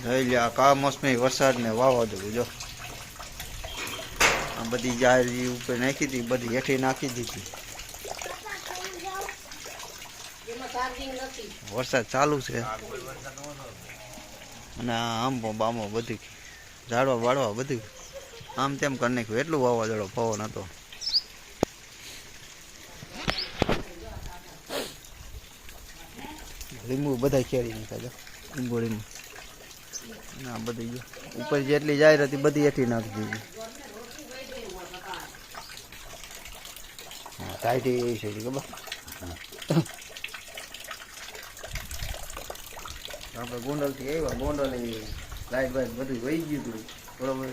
જોઈ લે આ કમોસમી વરસાદ ને વાવાઝોડું જો આ બધી જાળી ઉપર નાખી હતી, બધી હેઠી નાખી દીધી. વરસાદ ચાલુ છે અને આંબો બાંબો બધી ઝાડવા વાળવા બધું આમ તેમ કરી નાખ્યું. એટલું વાવાઝોડો પવન હતો. લીંબુ બધા ખેરી નાખ્યા લીંબુ લીંબુ ના બધી ઉપર જેટલી જાહેર હતી બધી હેઠી નાખી દીધી. હા ટાઈટ એવી છે ખબર. આપણે ગોંડલથી આવ્યા, ગોંડલ લાઈટ બાઈટ બધું વહી ગયું હતું બરોબર.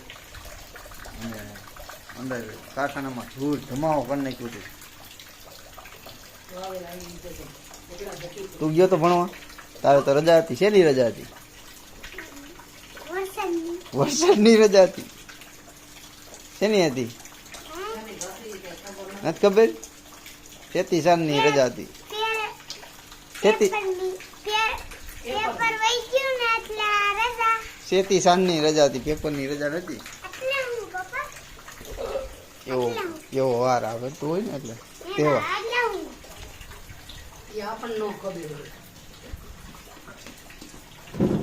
અને અંદર કારખાનામાં ધૂળ ધમાવો કરી નાખ્યું હતું. તું ગયો તો ભણવા? તારે તો રજા હતી. શેની રજા હતી? વરસાદની રજા હતી. શેની હતી નથી ખબર? ખેતી સાલની રજા હતી. ખેતી સાલની રજા હતી, પેપરની રજા નથી. એવો વાર આવે તો હોય ને એટલે તહેવાર.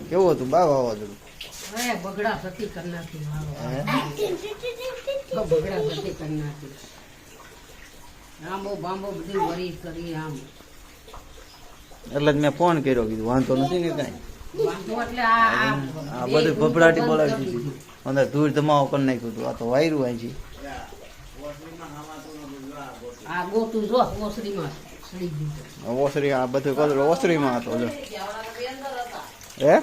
કેવું હતું બા વાવાઝોડું? બગડા સતી કરી નાખી. બગડા સતી કરી નાખી. આંબો બાંબો બધી વરી કરી આમ. એટલે જ મેં ફોન કર્યો, કીધું વાંધો નથી ને કઈ. વાંધો એટલે આ બધું ભભરાટી બોલાવી દીધી. અંદર ધૂળ ધમાવો કરી નાખ્યું હતું. આ તો વાયરું અહીં છે. આ ગોતું જો ઓસરીમાં સડી ગયું. ઓસરી આ બધું કલર ઓસરીમાં હતો જો. હે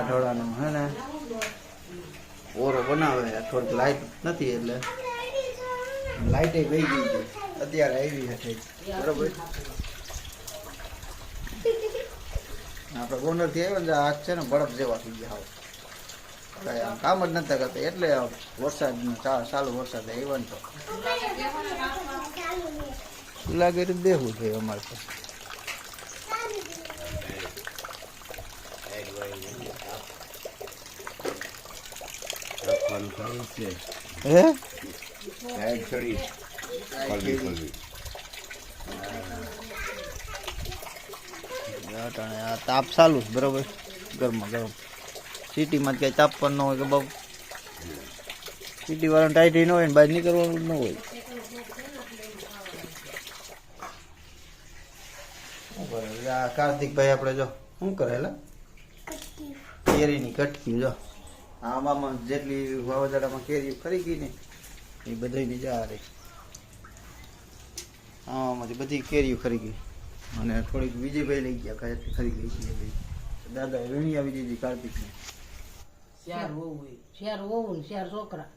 ઢોળાનો હે ને ઓરો બનાવે. થોડીક લાઈટ નથી એટલે લાઈટ ગઈ ગઈ છે. અત્યારે આવી હશે બરોબર. આપણે ગોંડલ થી આવ્યા ને આજ છે ને બરફ જેવા થઈ ગયા. કઈ આમ કામ જ નતા કરતા એટલે વરસાદ ચાલુ વરસાદ આવ્યો ને તો લાગે દેવું છે અમારે તો. હે આ તાપ ચાલુ છે બરોબર. ગરમા ગરમ સિટીમાં જ કઈ તાપ પણ ન હોય કે બહુ. સિટી વાળા ટાઈટ ન હોય ને બહાર નીકળવાનું ન હોય. કાર્તિકભાઈ આપણે જો શું કરેલા કેરીની કટકી જો આમાં જેટલી વાવાઝોડામાં કેરી ખરી ગઈ ને એ બધાની જા રહી. આમાંથી બધી કેરીઓ ખરી ગઈ અને થોડીક વિજયભાઈ લઈ ગયા ખરી ગઈ છે. દાદા વીણી આવી દીધી કાર્તિકને. શેર હોવું ને શેર છોકરા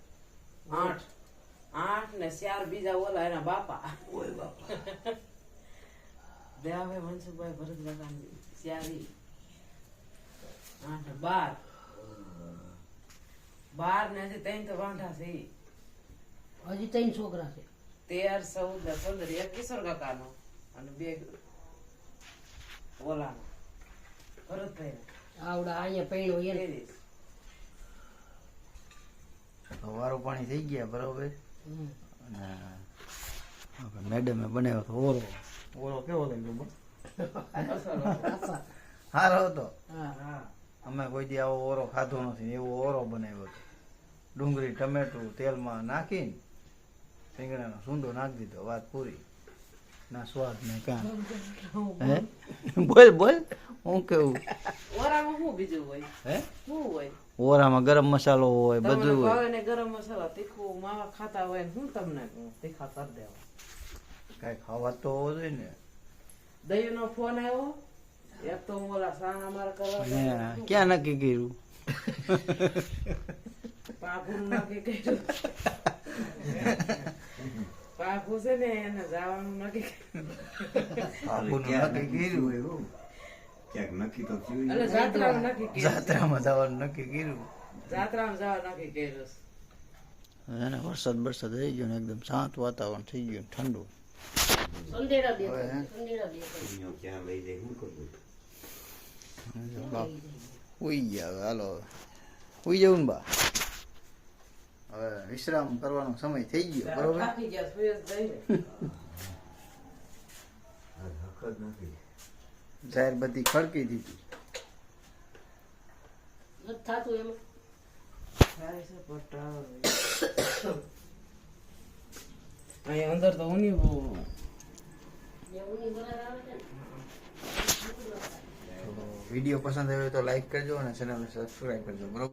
8 ને શેર બીજા ઓલા એના બાપા. ઓય બાપા દેવાભાઈ મનસુખભાઈ ભરત કાકાની શેરી 8 12 ને હજી 3 તો વાંઢા છે. હજી 3 છોકરા છે. 13 14 15 એક કિશોર કાકાનો અને 2 ઓલાનો ભરતભાઈ આવડા અહીંયા પૈણો એને વારું પાણી થઈ ગયા બરોબર. અને મેડમે બનાવ્યો હતો ઓરો. ઓરો કેવો લાગ્યો? સારો હતો. અમે કોઈ દી આવો ઓરો ખાધો નથી. એવો ઓરો બનાવ્યો હતો. ડુંગળી ટમેટું તેલમાં નાખીને રીંગણાનો સૂંદો નાખી દીધો. વાત પૂરી. ના સ્વાદ ને કાં. હે બોલ બોલ હું કેવું? ઓરામાં શું બીજું હોય? હે શું હોય? ઓરામાં ગરમ મસાલો હોય, બધું હોય. ને ગરમ મસાલો તીખું માવા ખાતા હોય ને હું તમને તીખા કરી દેવા. કઈ ખાવા તો હોવો જોઈએ ને. દહીં નો ફોન આવ્યો. એક તો ઓલા સાણ અમારે કરવા ક્યાં નક્કી કર્યું? પાકું નક્કી કર્યું. પાકું છે ને એને જવાનું નક્કી કર્યું. ક્યાંક નક્કી તો થયું. એટલે જાત્રામાં નક્કી કર્યું. જાત્રામાં જવાનું નક્કી કર્યું. જાત્રામાં જવાનું નક્કી કર્યું. વરસાદ થઈ ગયો ને એકદમ શાંત વાતાવરણ થઈ ગયું ઠંડુ. હવે હે અહીંયા ક્યાં લઈ જાય શું કરવું જો બાપ ઉઈ ગયા હવે હાલો ઉઈ જવું ને બા હવે વિશ્રામ કરવાનો સમય થઈ ગયો બરોબર થાકી ગયા સુઈ જ જઈએ. આ હક જ નથી જાહેર બધી ખડકી દીધી થાય છે પટાવ. અહીંયા અંદર તો ઊની બહુ. વિડીયો પસંદ આવ્યો તો લાઈક કરજો અને ચેનલને સબસ્ક્રાઈબ કરજો બરોબર.